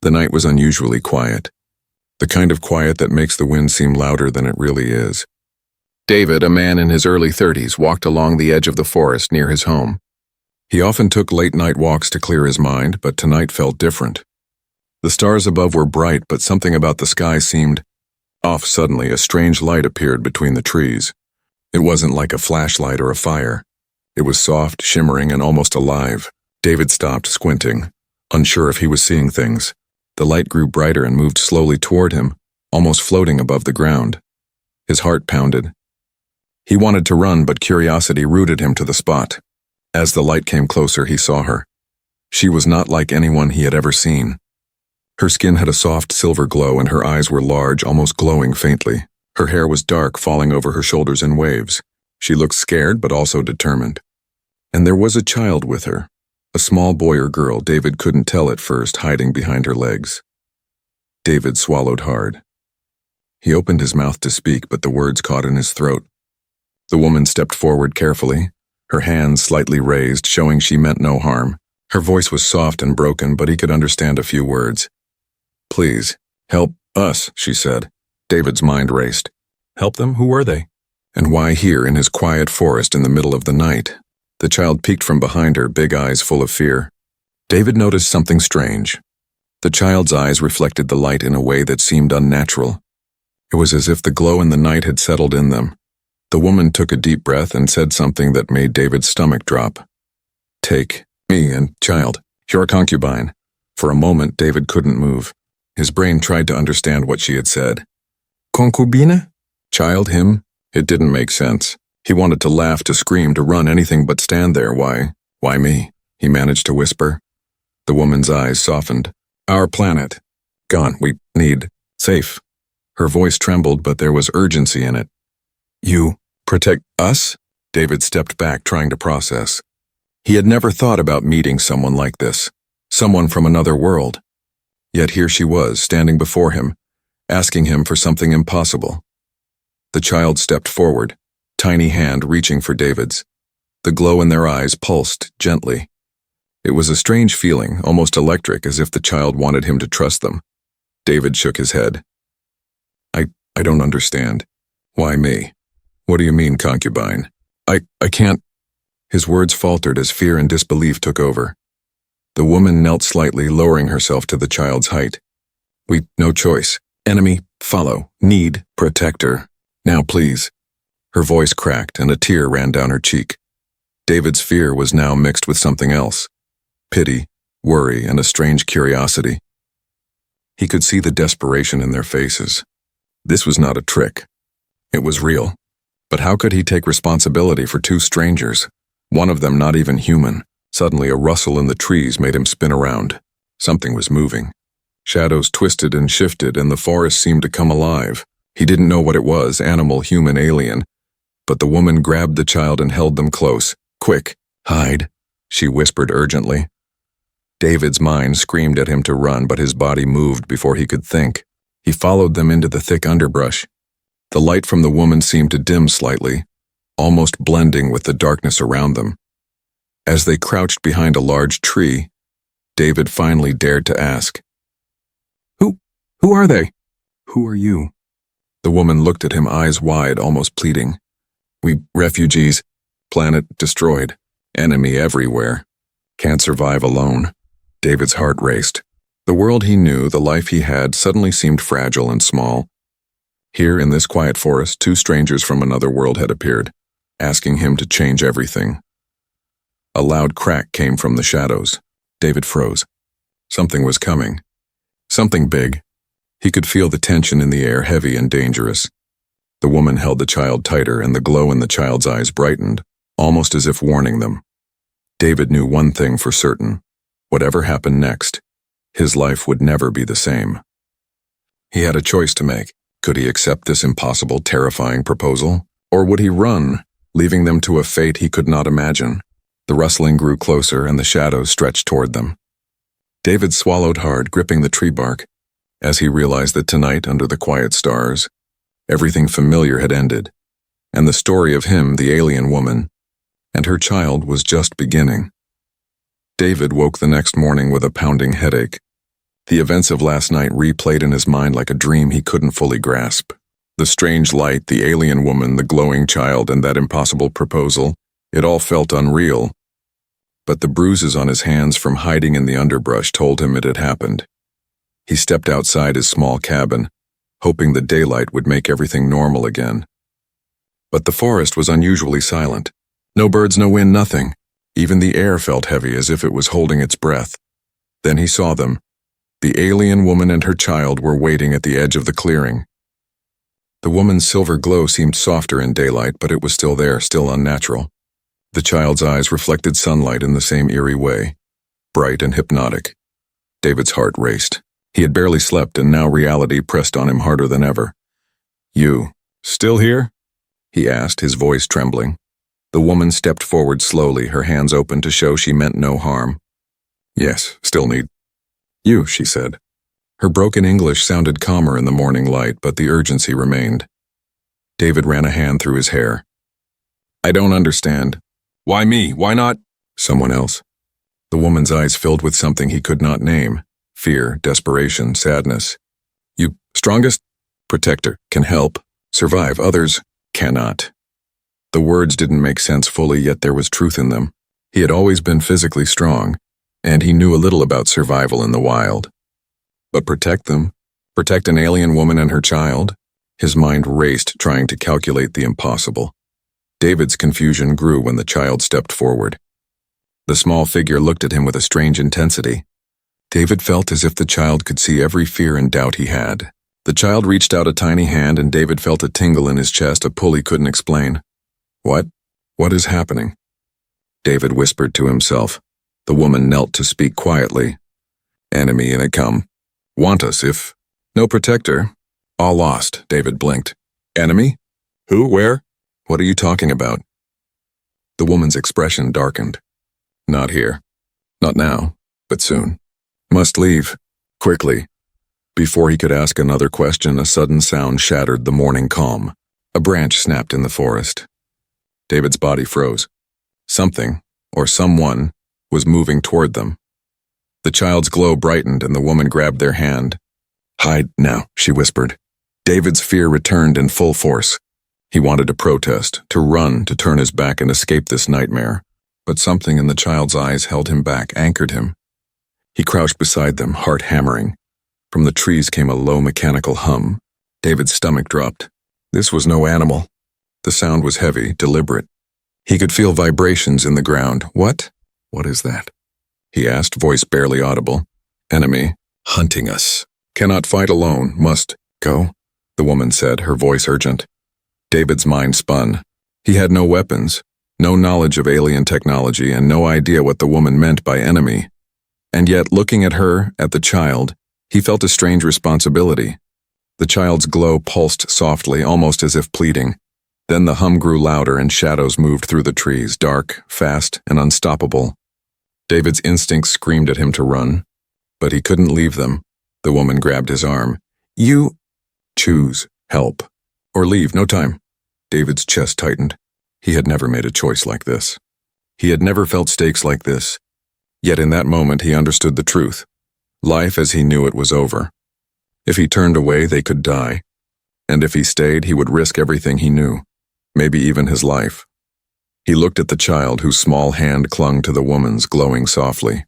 The night was unusually quiet. The kind of quiet that makes the wind seem louder than it really is. David, a man in his early 30s, walked along the edge of the forest near his home. He often took late-night walks to clear his mind, but tonight felt different. The stars above were bright, but something about the sky seemed off. Suddenly, a strange light appeared between the trees. It wasn't like a flashlight or a fire. It was soft, shimmering, and almost alive. David stopped, squinting, unsure if he was seeing things. The light grew brighter and moved slowly toward him, almost floating above the ground. His heart pounded. He wanted to run, but curiosity rooted him to the spot. As the light came closer, he saw her. She was not like anyone he had ever seen. Her skin had a soft silver glow, and her eyes were large, almost glowing faintly. Her hair was dark, falling over her shoulders in waves. She looked scared, but also determined. And there was a child with her. A small boy or girl, David couldn't tell at first, hiding behind her legs. David swallowed hard. He opened his mouth to speak, but the words caught in his throat. The woman stepped forward carefully, her hands slightly raised, showing she meant no harm. Her voice was soft and broken, but he could understand a few words. "Please, help us," she said. David's mind raced. Help them? Who were they? And why here in his quiet forest in the middle of the night? The child peeked from behind her, big eyes full of fear. David noticed something strange. The child's eyes reflected the light in a way that seemed unnatural. It was as if the glow in the night had settled in them. The woman took a deep breath and said something that made David's stomach drop. "Take me and child. You're a concubine." For a moment, David couldn't move. His brain tried to understand what she had said. Concubine? Child, him? It didn't make sense. He wanted to laugh, to scream, to run, anything but stand there. Why me? He managed to whisper. The woman's eyes softened. Our planet. Gone. We need safe. Her voice trembled, but there was urgency in it. You protect us? David stepped back, trying to process. He had never thought about meeting someone like this, someone from another world. Yet here she was, standing before him, asking him for something impossible. The child stepped forward, tiny hand reaching for David's. The glow in their eyes pulsed gently. It was a strange feeling, almost electric, as if the child wanted him to trust them. David shook his head. I don't understand. Why me? What do you mean, concubine? I can't. His words faltered as fear and disbelief took over. The woman knelt slightly, lowering herself to the child's height. We, no choice. Enemy, follow. Need, protector. Now please. Her voice cracked and a tear ran down her cheek. David's fear was now mixed with something else. Pity, worry, and a strange curiosity. He could see the desperation in their faces. This was not a trick. It was real. But how could he take responsibility for two strangers? One of them not even human. Suddenly a rustle in the trees made him spin around. Something was moving. Shadows twisted and shifted, and the forest seemed to come alive. He didn't know what it was, animal, human, alien. But the woman grabbed the child and held them close. Quick, hide, she whispered urgently. David's mind screamed at him to run, but his body moved before he could think. He followed them into the thick underbrush. The light from the woman seemed to dim slightly, almost blending with the darkness around them. As they crouched behind a large tree, David finally dared to ask, Who are they? Who are you? The woman looked at him, eyes wide, almost pleading. We refugees, planet destroyed, enemy everywhere. Can't survive alone. David's heart raced. The world he knew, the life he had, suddenly seemed fragile and small. Here in this quiet forest, two strangers from another world had appeared, asking him to change everything. A loud crack came from the shadows. David froze. Something was coming. Something big. He could feel the tension in the air, heavy and dangerous. The woman held the child tighter, and the glow in the child's eyes brightened, almost as if warning them. David knew one thing for certain. Whatever happened next, his life would never be the same. He had a choice to make. Could he accept this impossible, terrifying proposal? Or would he run, leaving them to a fate he could not imagine? The rustling grew closer, and the shadows stretched toward them. David swallowed hard, gripping the tree bark, as he realized that tonight, under the quiet stars, everything familiar had ended, and the story of him, the alien woman, and her child was just beginning. David woke the next morning with a pounding headache. The events of last night replayed in his mind like a dream he couldn't fully grasp. The strange light, the alien woman, the glowing child, and that impossible proposal, it all felt unreal. But the bruises on his hands from hiding in the underbrush told him it had happened. He stepped outside his small cabin, hoping the daylight would make everything normal again. But the forest was unusually silent. No birds, no wind, nothing. Even the air felt heavy as if it was holding its breath. Then he saw them. The alien woman and her child were waiting at the edge of the clearing. The woman's silver glow seemed softer in daylight, but it was still there, still unnatural. The child's eyes reflected sunlight in the same eerie way, bright and hypnotic. David's heart raced. He had barely slept, and now reality pressed on him harder than ever. "You, still here?" he asked, his voice trembling. The woman stepped forward slowly, her hands open to show she meant no harm. "Yes, still need you," she said. Her broken English sounded calmer in the morning light, but the urgency remained. David ran a hand through his hair. "I don't understand. Why me? Why not someone else?" The woman's eyes filled with something he could not name. Fear, desperation, sadness. "You, strongest protector, can help, survive, others cannot." The words didn't make sense fully, yet there was truth in them. He had always been physically strong, and he knew a little about survival in the wild. But protect them? Protect an alien woman and her child? His mind raced, trying to calculate the impossible. David's confusion grew when the child stepped forward. The small figure looked at him with a strange intensity. David felt as if the child could see every fear and doubt he had. The child reached out a tiny hand, and David felt a tingle in his chest, a pull he couldn't explain. "What? What is happening?" David whispered to himself. The woman knelt to speak quietly. "Enemy in a come. Want us if no protector. All lost," David blinked. "Enemy? Who? Where? What are you talking about?" The woman's expression darkened. "Not here. Not now, but soon. Must leave. Quickly." Before he could ask another question, a sudden sound shattered the morning calm. A branch snapped in the forest. David's body froze. Something, or someone, was moving toward them. The child's glow brightened, and the woman grabbed their hand. "Hide now," she whispered. David's fear returned in full force. He wanted to protest, to run, to turn his back and escape this nightmare. But something in the child's eyes held him back, anchored him. He crouched beside them, heart hammering. From the trees came a low mechanical hum. David's stomach dropped. This was no animal. The sound was heavy, deliberate. He could feel vibrations in the ground. "What? What is that?" he asked, voice barely audible. "Enemy. Hunting us. Cannot fight alone. Must go," the woman said, her voice urgent. David's mind spun. He had no weapons, no knowledge of alien technology, and no idea what the woman meant by enemy. And yet, looking at her, at the child, he felt a strange responsibility. The child's glow pulsed softly, almost as if pleading. Then the hum grew louder and shadows moved through the trees, dark, fast, and unstoppable. David's instincts screamed at him to run, but he couldn't leave them. The woman grabbed his arm. "You choose, help, or leave, no time." David's chest tightened. He had never made a choice like this. He had never felt stakes like this. Yet in that moment he understood the truth. Life as he knew it was over. If he turned away, they could die. And if he stayed, he would risk everything he knew, maybe even his life. He looked at the child, whose small hand clung to the woman's, glowing softly.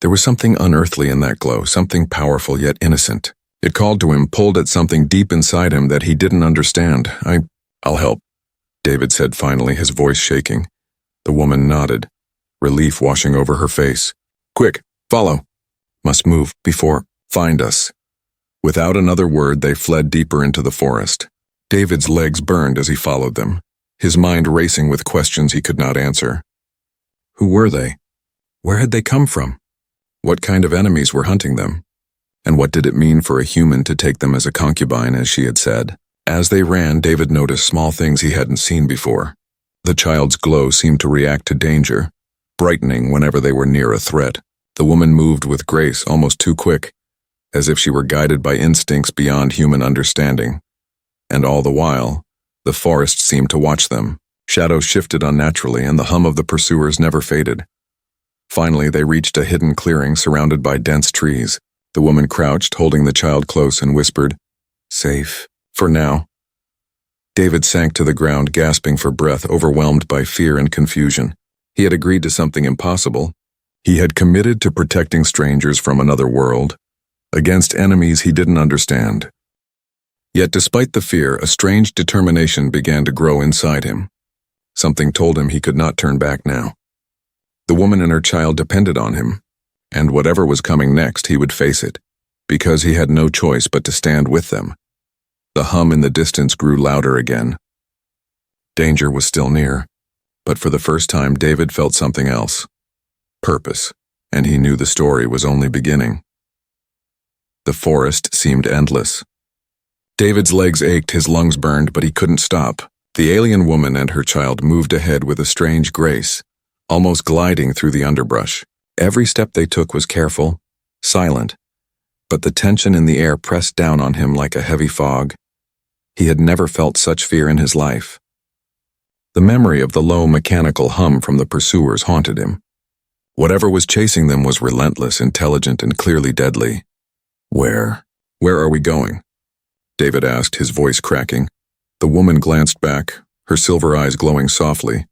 There was something unearthly in that glow, something powerful yet innocent. It called to him, pulled at something deep inside him that he didn't understand. I'll help," David said finally, his voice shaking. The woman nodded, relief washing over her face. "Quick, follow. Must move before find us." Without another word, they fled deeper into the forest. David's legs burned as he followed them, his mind racing with questions he could not answer. Who were they? Where had they come from? What kind of enemies were hunting them? And what did it mean for a human to take them as a concubine, as she had said? As they ran, David noticed small things he hadn't seen before. The child's glow seemed to react to danger, brightening whenever they were near a threat. The woman moved with grace, almost too quick, as if she were guided by instincts beyond human understanding. And all the while, the forest seemed to watch them. Shadows shifted unnaturally, and the hum of the pursuers never faded. Finally, they reached a hidden clearing surrounded by dense trees. The woman crouched, holding the child close, and whispered, "Safe, for now." David sank to the ground, gasping for breath, overwhelmed by fear and confusion. He had agreed to something impossible. He had committed to protecting strangers from another world, against enemies he didn't understand. Yet despite the fear, a strange determination began to grow inside him. Something told him he could not turn back now. The woman and her child depended on him, and whatever was coming next, he would face it, because he had no choice but to stand with them. The hum in the distance grew louder again. Danger was still near, but for the first time David felt something else. Purpose, and he knew the story was only beginning. The forest seemed endless. David's legs ached, his lungs burned, but he couldn't stop. The alien woman and her child moved ahead with a strange grace, almost gliding through the underbrush. Every step they took was careful, silent, but the tension in the air pressed down on him like a heavy fog. He had never felt such fear in his life. The memory of the low mechanical hum from the pursuers haunted him. Whatever was chasing them was relentless, intelligent, and clearly deadly. Where are we going?" David asked, his voice cracking. The woman glanced back, her silver eyes glowing softly.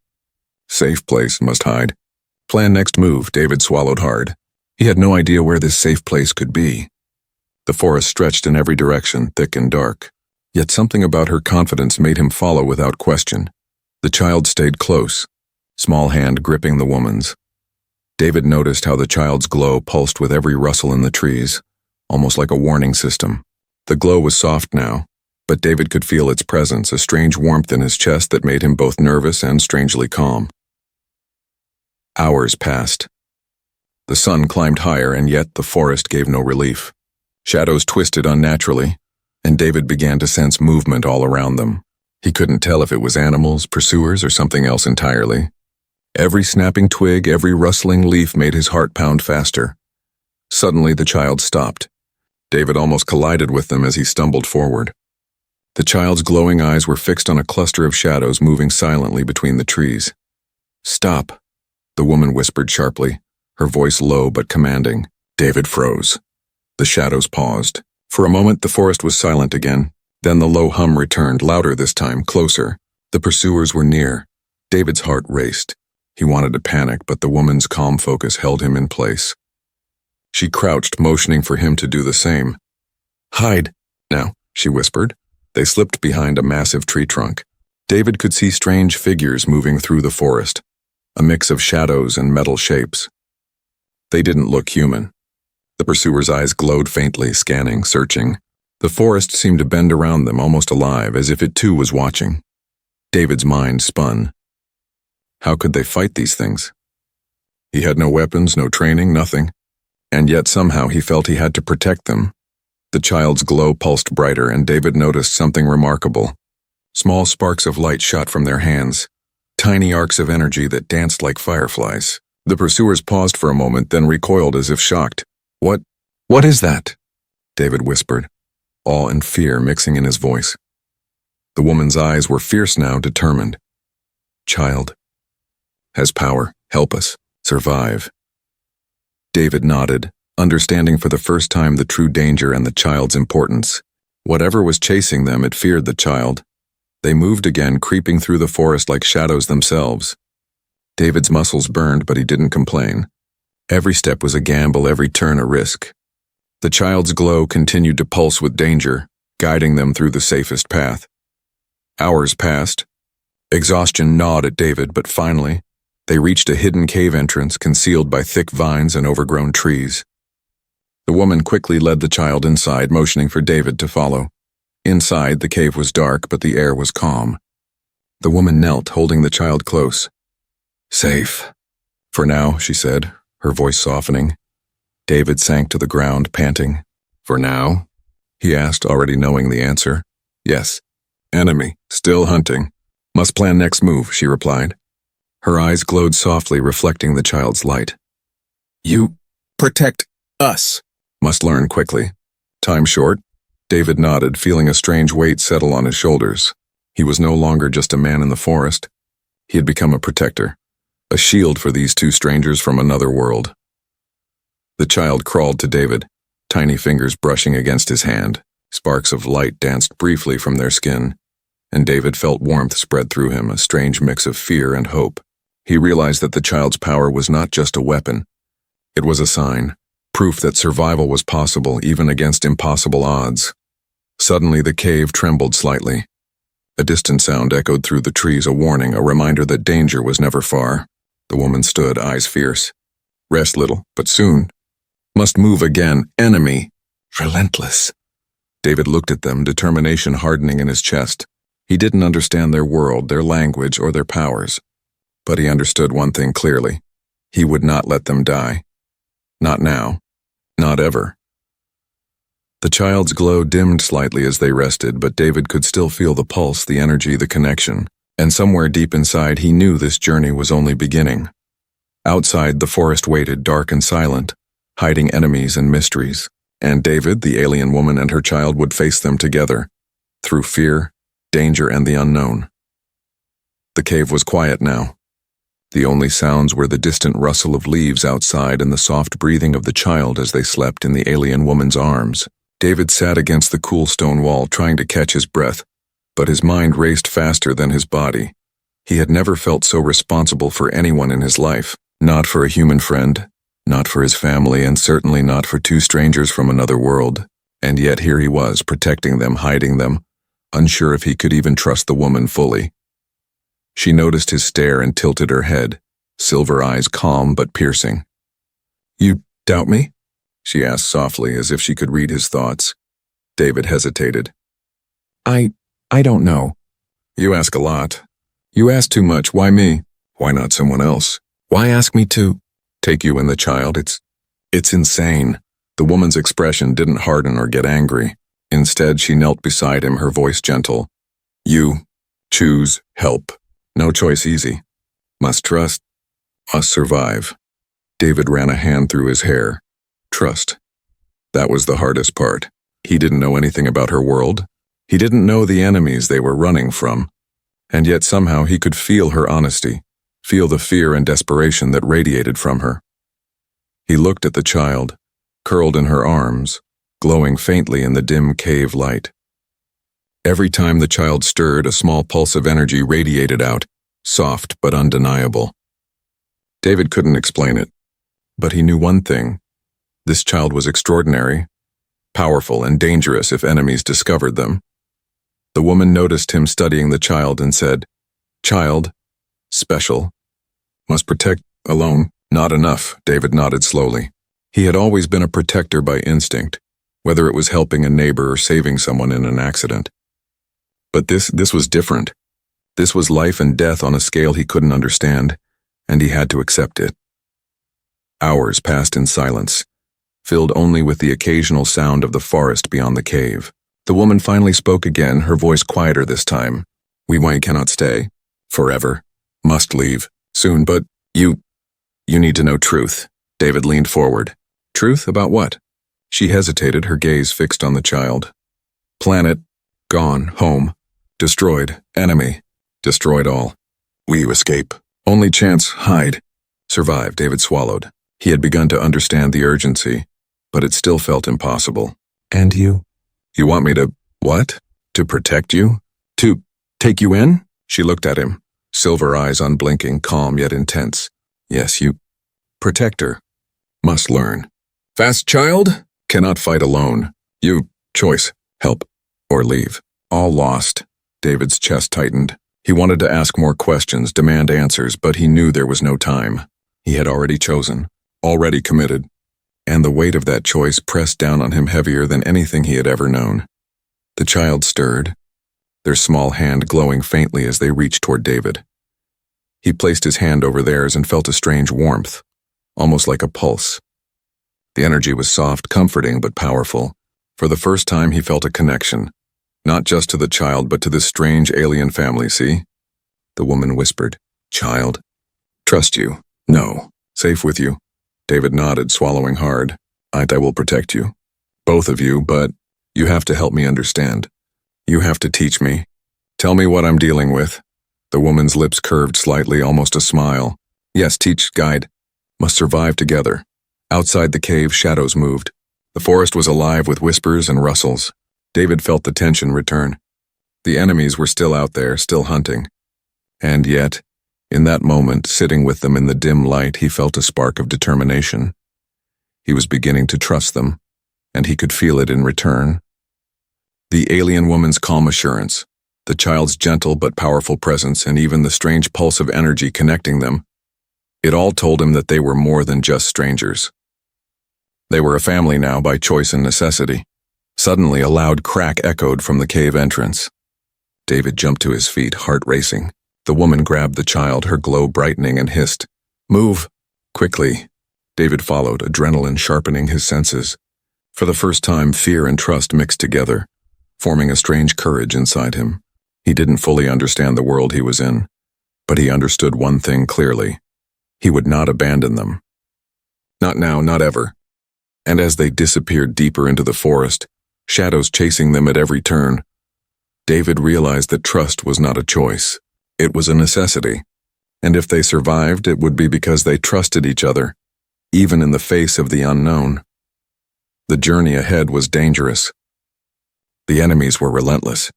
"Safe place, must hide. Plan next move." David swallowed hard. He had no idea where this safe place could be. The forest stretched in every direction, thick and dark. Yet something about her confidence made him follow without question. The child stayed close, small hand gripping the woman's. David noticed how the child's glow pulsed with every rustle in the trees, almost like a warning system. The glow was soft now, but David could feel its presence, a strange warmth in his chest that made him both nervous and strangely calm. Hours passed. The sun climbed higher, and yet the forest gave no relief. Shadows twisted unnaturally, and David began to sense movement all around them. He couldn't tell if it was animals, pursuers, or something else entirely. Every snapping twig, every rustling leaf made his heart pound faster. Suddenly the child stopped. David almost collided with them as he stumbled forward. The child's glowing eyes were fixed on a cluster of shadows moving silently between the trees. "Stop," the woman whispered sharply, her voice low but commanding. David froze. The shadows paused. For a moment the forest was silent again. Then the low hum returned, louder this time, closer. The pursuers were near. David's heart raced. He wanted to panic, but the woman's calm focus held him in place. She crouched, motioning for him to do the same. "Hide, now," she whispered. They slipped behind a massive tree trunk. David could see strange figures moving through the forest, a mix of shadows and metal shapes. They didn't look human. The pursuers' eyes glowed faintly, scanning, searching. The forest seemed to bend around them, almost alive, as if it too was watching. David's mind spun. How could they fight these things? He had no weapons, no training, nothing. And yet somehow he felt he had to protect them. The child's glow pulsed brighter, and David noticed something remarkable. Small sparks of light shot from their hands, tiny arcs of energy that danced like fireflies. The pursuers paused for a moment, then recoiled as if shocked. What is that?" David whispered, awe and fear mixing in his voice. The woman's eyes were fierce now, determined. "Child. Has power. Help us. Survive." David nodded, understanding for the first time the true danger and the child's importance. Whatever was chasing them, it feared the child. They moved again, creeping through the forest like shadows themselves. David's muscles burned, but he didn't complain. Every step was a gamble, every turn a risk. The child's glow continued to pulse with danger, guiding them through the safest path. Hours passed. Exhaustion gnawed at David, but finally, they reached a hidden cave entrance concealed by thick vines and overgrown trees. The woman quickly led the child inside, motioning for David to follow. Inside, the cave was dark, but the air was calm. The woman knelt, holding the child close. "Safe. For now," she said, her voice softening. David sank to the ground, panting. "For now?" he asked, already knowing the answer. "Yes. Enemy. Still hunting. Must plan next move," she replied. Her eyes glowed softly, reflecting the child's light. "You protect us." "Must learn quickly. Time short." David nodded, feeling a strange weight settle on his shoulders. He was no longer just a man in the forest. He had become a protector, a shield for these two strangers from another world. The child crawled to David, tiny fingers brushing against his hand. Sparks of light danced briefly from their skin, and David felt warmth spread through him, a strange mix of fear and hope. He realized that the child's power was not just a weapon. It was a sign, proof that survival was possible even against impossible odds. Suddenly the cave trembled slightly. A distant sound echoed through the trees, a warning, a reminder that danger was never far. The woman stood, eyes fierce. Rest little, but soon. Must move again. Enemy. Relentless. David looked at them, determination hardening in his chest. He didn't understand their world, their language, or their powers. But he understood one thing clearly. He would not let them die. Not now. Not ever. The child's glow dimmed slightly as they rested, but David could still feel the pulse, the energy, the connection. And somewhere deep inside, he knew this journey was only beginning. Outside, the forest waited, dark and silent, hiding enemies and mysteries. And David, the alien woman, and her child would face them together, through fear, danger, and the unknown. The cave was quiet now. The only sounds were the distant rustle of leaves outside and the soft breathing of the child as they slept in the alien woman's arms. David sat against the cool stone wall, trying to catch his breath, but his mind raced faster than his body. He had never felt so responsible for anyone in his life, not for a human friend, not for his family, and certainly not for two strangers from another world. And yet here he was, protecting them, hiding them, unsure if he could even trust the woman fully. She noticed his stare and tilted her head, silver eyes calm but piercing. "You doubt me?" she asked softly, as if she could read his thoughts. David hesitated. I don't know." "You ask a lot. You ask too much. Why me? Why not someone else? Why ask me to take you and the child? It's insane." The woman's expression didn't harden or get angry. Instead, she knelt beside him, her voice gentle. "You choose help. No choice easy. Must trust. Must survive." David ran a hand through his hair. Trust. That was the hardest part. He didn't know anything about her world. He didn't know the enemies they were running from. And yet somehow he could feel her honesty, feel the fear and desperation that radiated from her. He looked at the child, curled in her arms, glowing faintly in the dim cave light. Every time the child stirred, a small pulse of energy radiated out, soft but undeniable. David couldn't explain it, but he knew one thing. This child was extraordinary, powerful, and dangerous if enemies discovered them. The woman noticed him studying the child and said, "Child, special, must protect, alone, not enough." David nodded slowly. He had always been a protector by instinct, whether it was helping a neighbor or saving someone in an accident. But this was different. This was life and death on a scale he couldn't understand, and he had to accept it. Hours passed in silence, filled only with the occasional sound of the forest beyond the cave. The woman finally spoke again, her voice quieter this time. "We cannot stay. Forever. Must leave. Soon, but you need to know truth." David leaned forward. "Truth about what?" She hesitated, her gaze fixed on the child. "Planet. Gone. Home. Destroyed. Enemy. Destroyed all. We escape. Only chance, hide. Survive." David swallowed. He had begun to understand the urgency, but it still felt impossible. "And you? You want me to, what? To protect you? To take you in?" She looked at him, silver eyes unblinking, calm yet intense. "Yes, you. Protector. Must learn. Fast child? Cannot fight alone. You, choice, help, or leave. All lost." David's chest tightened. He wanted to ask more questions, demand answers, but he knew there was no time. He had already chosen, already committed, and the weight of that choice pressed down on him heavier than anything he had ever known. The child stirred, their small hand glowing faintly as they reached toward David. He placed his hand over theirs and felt a strange warmth, almost like a pulse. The energy was soft, comforting, but powerful. For the first time he felt a connection, not just to the child, but to this strange alien family, see? The woman whispered, "Child, trust you. No, safe with you." David nodded, swallowing hard. I will protect you. Both of you, but you have to help me understand. You have to teach me. Tell me what I'm dealing with." The woman's lips curved slightly, almost a smile. "Yes, teach, guide. Must survive together." Outside the cave, shadows moved. The forest was alive with whispers and rustles. David felt the tension return. The enemies were still out there, still hunting. And yet, in that moment, sitting with them in the dim light, he felt a spark of determination. He was beginning to trust them, and he could feel it in return. The alien woman's calm assurance, the child's gentle but powerful presence, and even the strange pulse of energy connecting them, it all told him that they were more than just strangers. They were a family now by choice and necessity. Suddenly, a loud crack echoed from the cave entrance. David jumped to his feet, heart racing. The woman grabbed the child, her glow brightening, and hissed, "Move!" Quickly. David followed, adrenaline sharpening his senses. For the first time, fear and trust mixed together, forming a strange courage inside him. He didn't fully understand the world he was in, but he understood one thing clearly. He would not abandon them. Not now, not ever. And as they disappeared deeper into the forest, shadows chasing them at every turn, David realized that trust was not a choice. It was a necessity. And if they survived, it would be because they trusted each other, even in the face of the unknown. The journey ahead was dangerous. The enemies were relentless,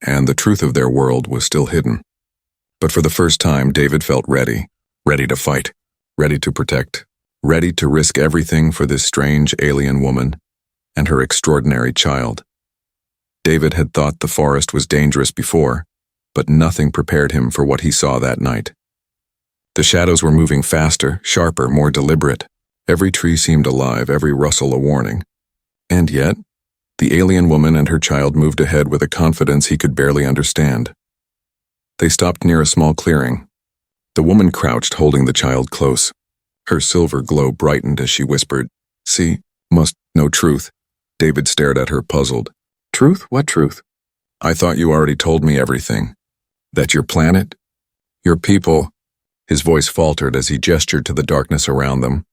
and the truth of their world was still hidden. But for the first time, David felt ready to fight, ready to protect, ready to risk everything for this strange alien woman and her extraordinary child. David had thought the forest was dangerous before, but nothing prepared him for what he saw that night. The shadows were moving faster, sharper, more deliberate. Every tree seemed alive, every rustle a warning. And yet, the alien woman and her child moved ahead with a confidence he could barely understand. They stopped near a small clearing. The woman crouched, holding the child close. Her silver glow brightened as she whispered, "See, must know truth." David stared at her, puzzled. "Truth? What truth?" "I thought you already told me everything. That your planet, your people..." His voice faltered as he gestured to the darkness around them.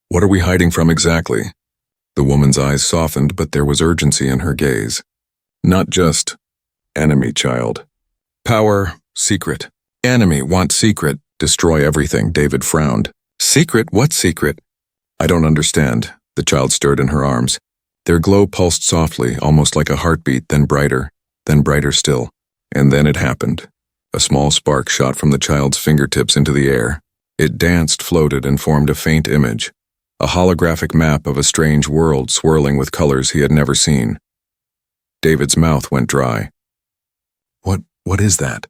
"What are we hiding from exactly?" The woman's eyes softened, but there was urgency in her gaze. "Not just enemy, child. Power, secret. Enemy, want secret. Destroy everything." David frowned. "Secret? What secret?" "I don't understand." The child stirred in her arms. Their glow pulsed softly, almost like a heartbeat, then brighter still. And then it happened. A small spark shot from the child's fingertips into the air. It danced, floated, and formed a faint image. A holographic map of a strange world swirling with colors he had never seen. David's mouth went dry. What is that?"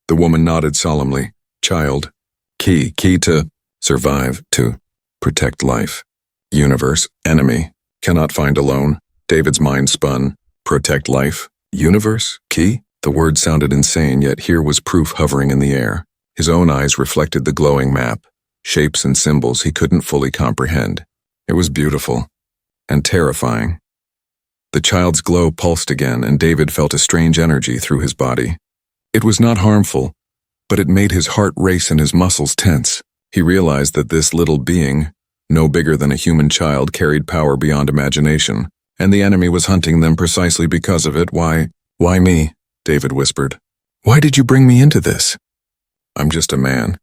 The woman nodded solemnly. "Child. Key to survive, to protect life. Universe, enemy, cannot find alone." David's mind spun. Protect life? Universe? Key? The word sounded insane, yet here was proof hovering in the air. His own eyes reflected the glowing map, shapes and symbols he couldn't fully comprehend. It was beautiful and terrifying. The child's glow pulsed again, and David felt a strange energy through his body. It was not harmful, but it made his heart race and his muscles tense. He realized that this little being, no bigger than a human child, carried power beyond imagination, and the enemy was hunting them precisely because of it. Why me?" David whispered. "Why did you bring me into this?" "I'm just a man.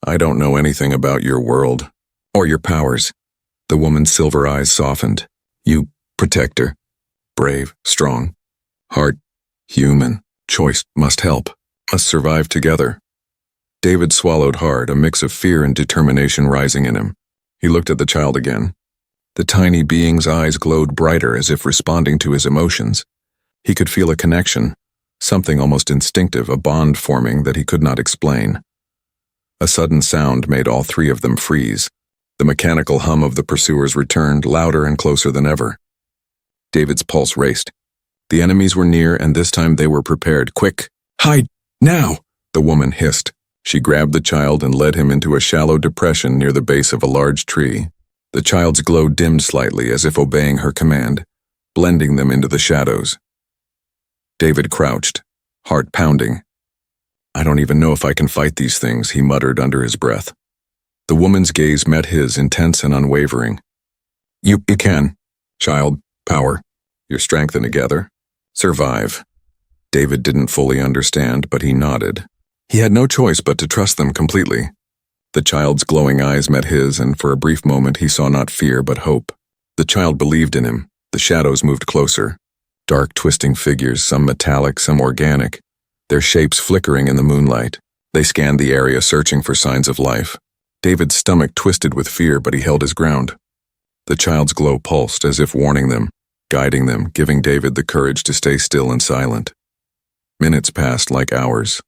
I don't know anything about your world, or your powers." The woman's silver eyes softened. "You, protector. Brave, strong. Heart, human. Choice, must help. Must survive together." David swallowed hard, a mix of fear and determination rising in him. He looked at the child again. The tiny being's eyes glowed brighter, as if responding to his emotions. He could feel a connection, something almost instinctive, a bond forming that he could not explain. A sudden sound made all three of them freeze. The mechanical hum of the pursuers returned, louder and closer than ever. David's pulse raced. The enemies were near, and this time they were prepared. "Quick! Hide! Now!" the woman hissed. She grabbed the child and led him into a shallow depression near the base of a large tree. The child's glow dimmed slightly, as if obeying her command, blending them into the shadows. David crouched, heart pounding. "I don't even know if I can fight these things," he muttered under his breath. The woman's gaze met his, intense and unwavering. You can. Child, power. You're strengthened together. Survive." David didn't fully understand, but he nodded. He had no choice but to trust them completely. The child's glowing eyes met his, and for a brief moment he saw not fear but hope. The child believed in him. The shadows moved closer. Dark, twisting figures, some metallic, some organic, their shapes flickering in the moonlight. They scanned the area, searching for signs of life. David's stomach twisted with fear, but he held his ground. The child's glow pulsed, as if warning them, guiding them, giving David the courage to stay still and silent. Minutes passed like hours.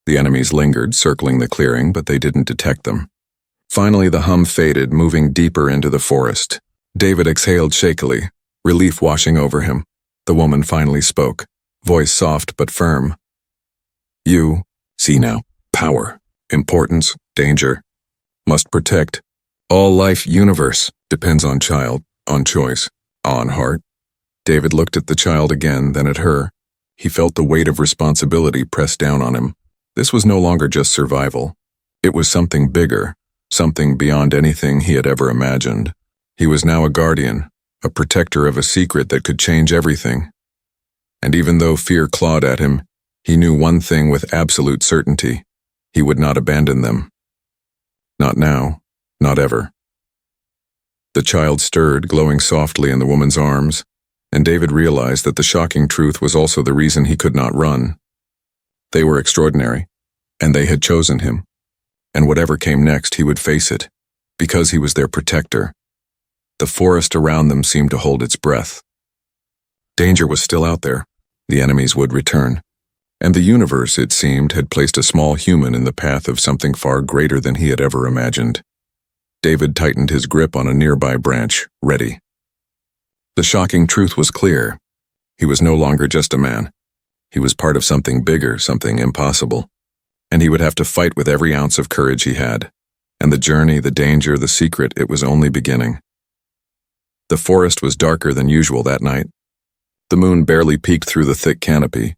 The enemies lingered, circling the clearing, but they didn't detect them. Finally, the hum faded, moving deeper into the forest. David exhaled shakily, relief washing over him. The woman finally spoke, voice soft but firm. You see now, power, importance, danger. Must protect. All life universe depends on child, on choice, on heart. David looked at the child again, then at her. He felt the weight of responsibility press down on him. This was no longer just survival. It was something bigger, something beyond anything he had ever imagined. He was now a guardian, a protector of a secret that could change everything. And even though fear clawed at him, he knew one thing with absolute certainty. He would not abandon them. Not now, not ever. The child stirred, glowing softly in the woman's arms, and David realized that the shocking truth was also the reason he could not run. They were extraordinary, and they had chosen him. And whatever came next, he would face it, because he was their protector. The forest around them seemed to hold its breath. Danger was still out there. The enemies would return. And the universe, it seemed, had placed a small human in the path of something far greater than he had ever imagined. David tightened his grip on a nearby branch, ready. The shocking truth was clear. He was no longer just a man. He was part of something bigger, something impossible. And he would have to fight with every ounce of courage he had. And the journey, the danger, the secret, it was only beginning. The forest was darker than usual that night. The moon barely peeked through the thick canopy,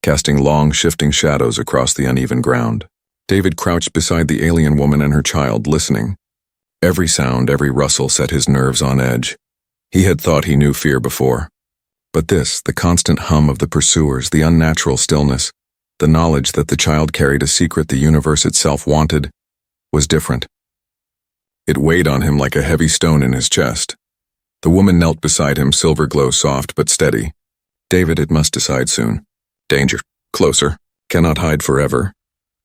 casting long, shifting shadows across the uneven ground. David crouched beside the alien woman and her child, listening. Every sound, every rustle set his nerves on edge. He had thought he knew fear before. But this, the constant hum of the pursuers, the unnatural stillness, the knowledge that the child carried a secret the universe itself wanted, was different. It weighed on him like a heavy stone in his chest. The woman knelt beside him, silver glow soft but steady. David, it must decide soon. Danger. Closer. Cannot hide forever.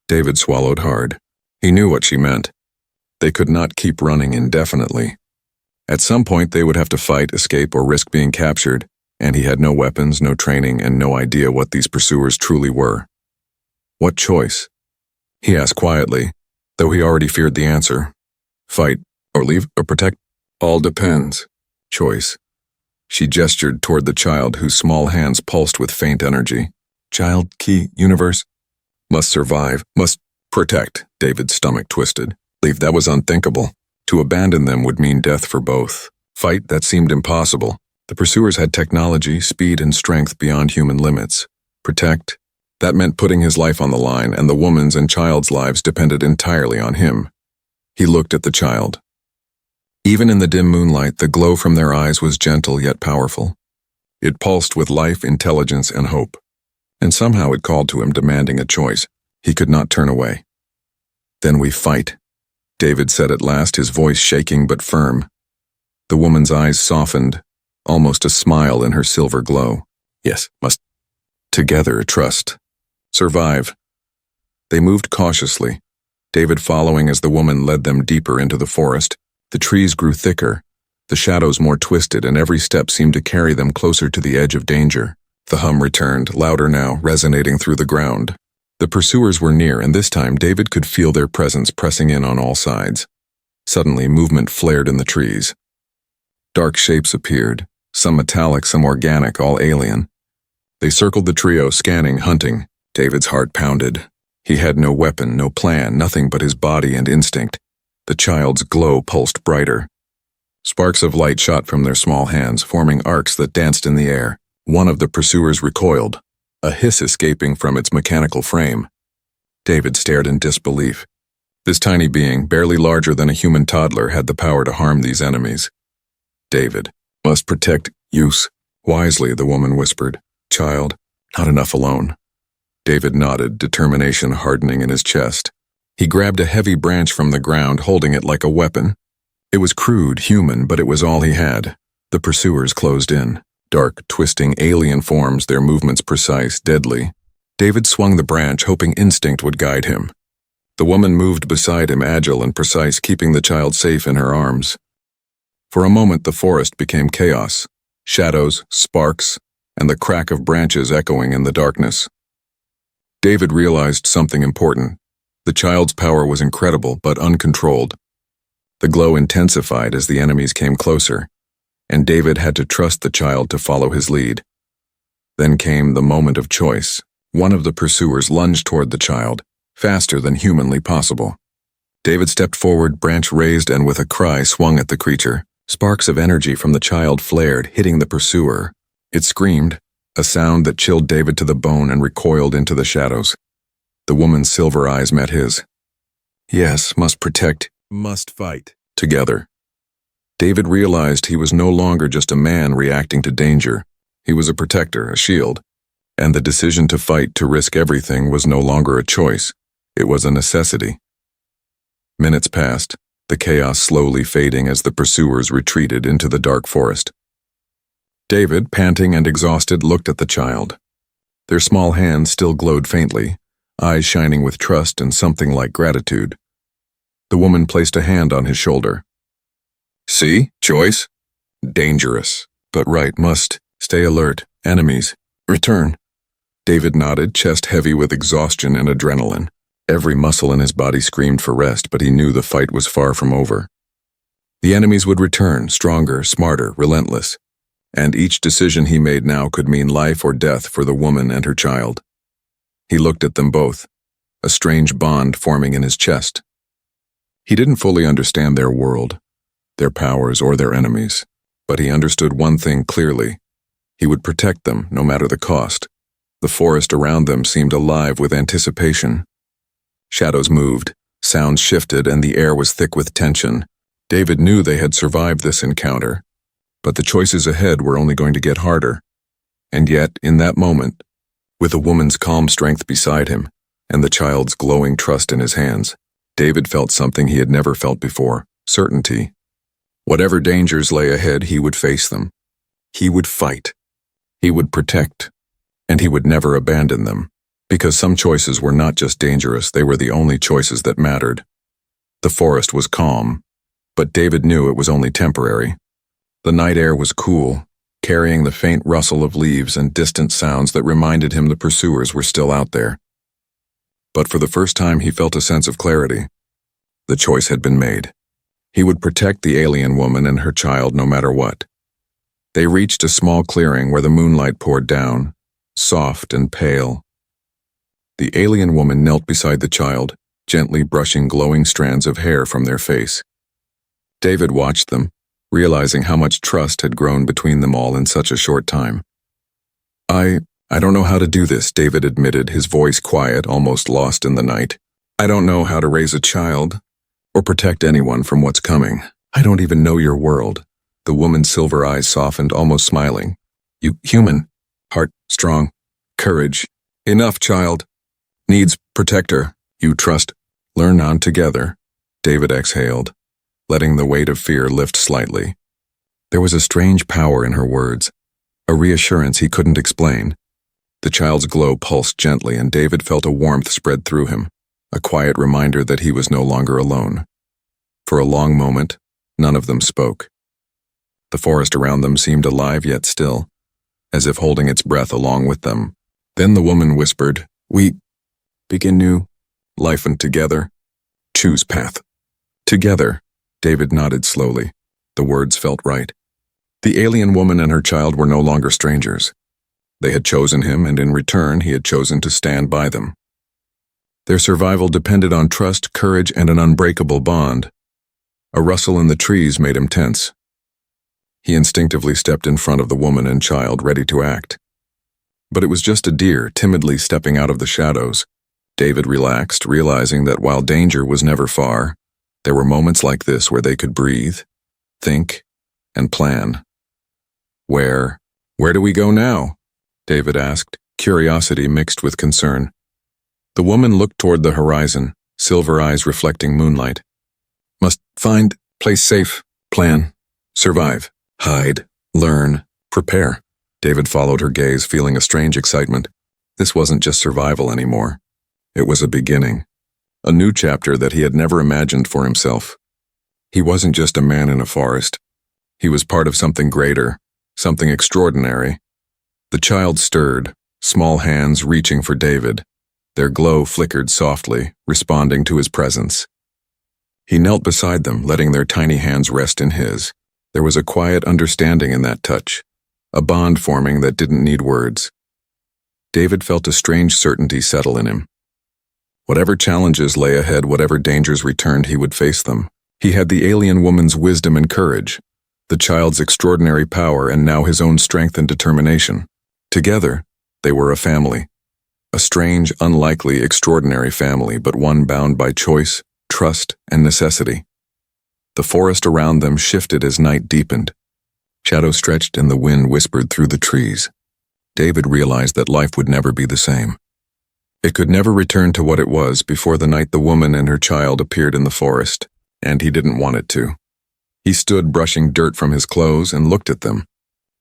David swallowed hard. He knew what she meant. They could not keep running indefinitely. At some point they would have to fight, escape, or risk being captured, and he had no weapons, no training, and no idea what these pursuers truly were. What choice? He asked quietly, though he already feared the answer. Fight, or leave, or protect? All depends. Choice. She gestured toward the child, whose small hands pulsed with faint energy. Child, key, universe. Must survive, must protect. David's stomach twisted. Leave, that was unthinkable. To abandon them would mean death for both. Fight, that seemed impossible. The pursuers had technology, speed, and strength beyond human limits. Protect, that meant putting his life on the line, and the woman's and child's lives depended entirely on him. He looked at the child. Even in the dim moonlight, the glow from their eyes was gentle yet powerful. It pulsed with life, intelligence, and hope. And somehow it called to him, demanding a choice. He could not turn away. Then we fight, David said at last, his voice shaking but firm. The woman's eyes softened, almost a smile in her silver glow. Yes, must. Together, trust. Survive. They moved cautiously, David following as the woman led them deeper into the forest. The trees grew thicker, the shadows more twisted, and every step seemed to carry them closer to the edge of danger. The hum returned, louder now, resonating through the ground. The pursuers were near, and this time David could feel their presence pressing in on all sides. Suddenly, movement flared in the trees. Dark shapes appeared, some metallic, some organic, all alien. They circled the trio, scanning, hunting. David's heart pounded. He had no weapon, no plan, nothing but his body and instinct. The child's glow pulsed brighter. Sparks of light shot from their small hands, forming arcs that danced in the air. One of the pursuers recoiled, a hiss escaping from its mechanical frame. David stared in disbelief. This tiny being, barely larger than a human toddler, had the power to harm these enemies. David must protect use. Wisely, the woman whispered. Child, not enough alone. David nodded, determination hardening in his chest. He grabbed a heavy branch from the ground, holding it like a weapon. It was crude, human, but it was all he had. The pursuers closed in. Dark, twisting, alien forms, their movements precise, deadly. David swung the branch, hoping instinct would guide him. The woman moved beside him, agile and precise, keeping the child safe in her arms. For a moment, the forest became chaos. Shadows, sparks, and the crack of branches echoing in the darkness. David realized something important. The child's power was incredible, but uncontrolled. The glow intensified as the enemies came closer, and David had to trust the child to follow his lead. Then came the moment of choice. One of the pursuers lunged toward the child, faster than humanly possible. David stepped forward, branch raised, and with a cry swung at the creature. Sparks of energy from the child flared, hitting the pursuer. It screamed, a sound that chilled David to the bone and recoiled into the shadows. The woman's silver eyes met his. Yes, must protect, must fight. Together. David realized he was no longer just a man reacting to danger. He was a protector, a shield. And the decision to fight, to risk everything, was no longer a choice. It was a necessity. Minutes passed, the chaos slowly fading as the pursuers retreated into the dark forest. David, panting and exhausted, looked at the child. Their small hands still glowed faintly, eyes shining with trust and something like gratitude. The woman placed a hand on his shoulder. See, choice? Dangerous, but right, must. Stay alert, enemies. Return. David nodded, chest heavy with exhaustion and adrenaline. Every muscle in his body screamed for rest, but he knew the fight was far from over. The enemies would return, stronger, smarter, relentless. And each decision he made now could mean life or death for the woman and her child. He looked at them both, a strange bond forming in his chest. He didn't fully understand their world, their powers or their enemies, but he understood one thing clearly. He would protect them, no matter the cost. The forest around them seemed alive with anticipation. Shadows moved, sounds shifted, and the air was thick with tension. David knew they had survived this encounter, but the choices ahead were only going to get harder. And yet, in that moment, with a woman's calm strength beside him, and the child's glowing trust in his hands, David felt something he had never felt before, certainty. Whatever dangers lay ahead, he would face them. He would fight. He would protect. And he would never abandon them. Because some choices were not just dangerous, they were the only choices that mattered. The forest was calm, but David knew it was only temporary. The night air was cool, carrying the faint rustle of leaves and distant sounds that reminded him the pursuers were still out there. But for the first time he felt a sense of clarity. The choice had been made. He would protect the alien woman and her child no matter what. They reached a small clearing where the moonlight poured down, soft and pale. The alien woman knelt beside the child, gently brushing glowing strands of hair from their face. David watched them, realizing how much trust had grown between them all in such a short time. I don't know how to do this, David admitted, his voice quiet, almost lost in the night. I don't know how to raise a child, or protect anyone from what's coming. I don't even know your world. The woman's silver eyes softened, almost smiling. You, human, heart, strong, courage. Enough, child. Needs protector. You trust. Learn on together. David exhaled, letting the weight of fear lift slightly. There was a strange power in her words, a reassurance he couldn't explain. The child's glow pulsed gently, and David felt a warmth spread through him, a quiet reminder that he was no longer alone. For a long moment, none of them spoke. The forest around them seemed alive yet still, as if holding its breath along with them. Then the woman whispered, "We begin new life, and together choose path." Together, David nodded slowly. The words felt right. The alien woman and her child were no longer strangers. They had chosen him, and in return he had chosen to stand by them. Their survival depended on trust, courage, and an unbreakable bond. A rustle in the trees made him tense. He instinctively stepped in front of the woman and child, ready to act. But it was just a deer, timidly stepping out of the shadows. David relaxed, realizing that while danger was never far, there were moments like this where they could breathe, think, and plan. Where do we go now? David asked, curiosity mixed with concern. The woman looked toward the horizon, silver eyes reflecting moonlight. Must find Play safe, plan, survive, hide, learn, prepare. David followed her gaze, feeling a strange excitement. This wasn't just survival anymore. It was a beginning. A new chapter that he had never imagined for himself. He wasn't just a man in a forest. He was part of something greater, something extraordinary. The child stirred, small hands reaching for David. Their glow flickered softly, responding to his presence. He knelt beside them, letting their tiny hands rest in his. There was a quiet understanding in that touch, a bond forming that didn't need words. David felt a strange certainty settle in him. Whatever challenges lay ahead, whatever dangers returned, he would face them. He had the alien woman's wisdom and courage, the child's extraordinary power, and now his own strength and determination. Together, they were a family. A strange, unlikely, extraordinary family, but one bound by choice, trust, and necessity. The forest around them shifted as night deepened. Shadows stretched and the wind whispered through the trees. David realized that life would never be the same. It could never return to what it was before the night the woman and her child appeared in the forest, and he didn't want it to. He stood brushing dirt from his clothes and looked at them.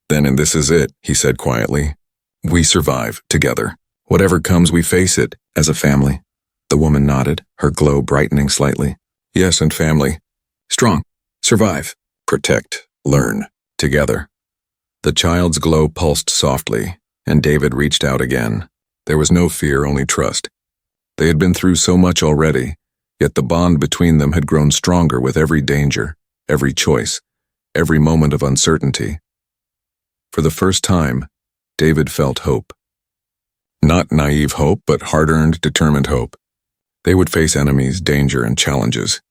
Then, and this is it, he said quietly. We survive, together. Whatever comes, we face it, as a family. The woman nodded, her glow brightening slightly. Yes, and family. Strong. Survive. Protect. Learn. Together. The child's glow pulsed softly, and David reached out again. There was no fear, only trust. They had been through so much already, yet the bond between them had grown stronger with every danger, every choice, every moment of uncertainty. For the first time, David felt hope. Not naive hope, but hard-earned, determined hope. They would face enemies, danger, and challenges.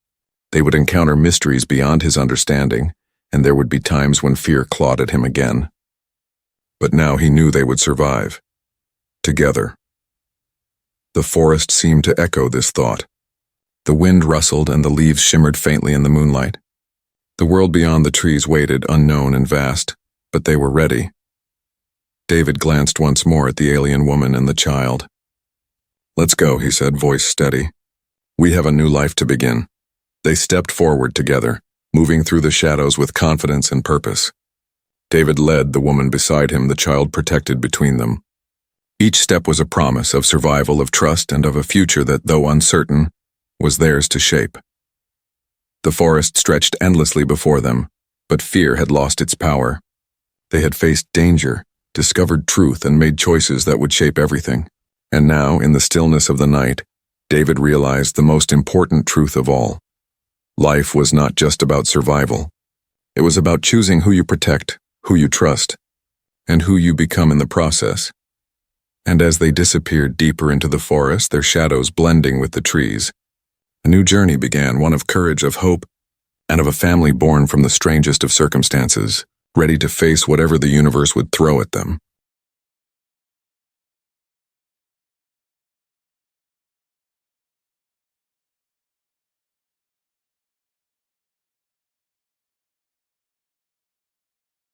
They would encounter mysteries beyond his understanding, and there would be times when fear clawed at him again. But now he knew they would survive. Together. The forest seemed to echo this thought. The wind rustled and the leaves shimmered faintly in the moonlight. The world beyond the trees waited, unknown and vast, but they were ready. David glanced once more at the alien woman and the child. Let's go, he said, voice steady. We have a new life to begin. They stepped forward together, moving through the shadows with confidence and purpose. David led, the woman beside him, the child protected between them. Each step was a promise of survival, of trust, and of a future that, though uncertain, was theirs to shape. The forest stretched endlessly before them, but fear had lost its power. They had faced danger, discovered truth, and made choices that would shape everything. And now, in the stillness of the night, David realized the most important truth of all. Life was not just about survival. It was about choosing who you protect, who you trust, and who you become in the process. And as they disappeared deeper into the forest, their shadows blending with the trees, a new journey began, one of courage, of hope, and of a family born from the strangest of circumstances, ready to face whatever the universe would throw at them.